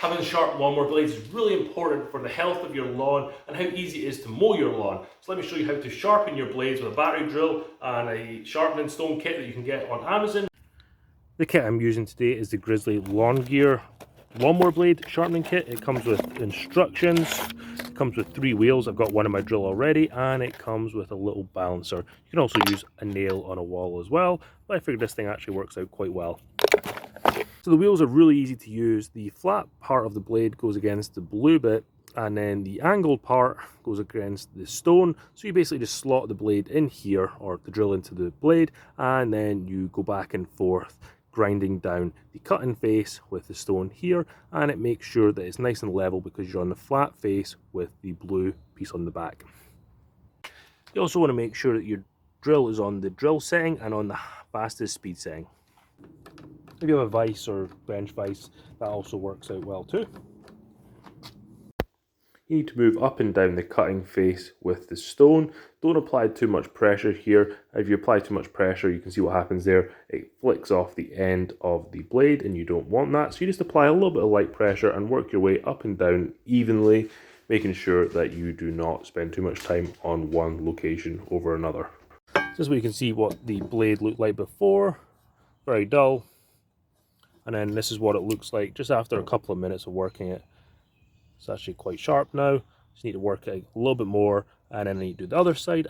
Having sharp lawnmower blades is really important for the health of your lawn and how easy it is to mow your lawn. So let me show you how to sharpen your blades with a battery drill and a sharpening stone kit that you can get on Amazon. The kit I'm using today is the Grizzly Lawn Gear Lawnmower Blade Sharpening Kit. It comes with instructions, it comes with 3 wheels. I've got one in my drill already, and it comes with a little balancer. You can also use a nail on a wall as well, but I figured this thing actually works out quite well. So the wheels are really easy to use. The flat part of the blade goes against the blue bit, and then the angled part goes against the stone. So you basically just slot the blade in here, or the drill into the blade, and then you go back and forth, grinding down the cutting face with the stone here, and it makes sure that it's nice and level because you're on the flat face with the blue piece on the back. You also want to make sure that your drill is on the drill setting and on the fastest speed setting. If you have a vise or bench vise, that also works out well too. You need to move up and down the cutting face with the stone. Don't apply too much pressure here. If you apply too much pressure, you can see what happens there. It flicks off the end of the blade and you don't want that. So you just apply a little bit of light pressure and work your way up and down evenly, making sure that you do not spend too much time on one location over another. This is where you can see what the blade looked like before. Very dull. And then this is what it looks like just after a couple of minutes of working it. It's actually quite sharp now. Just need to work it a little bit more, and then I need to do the other side,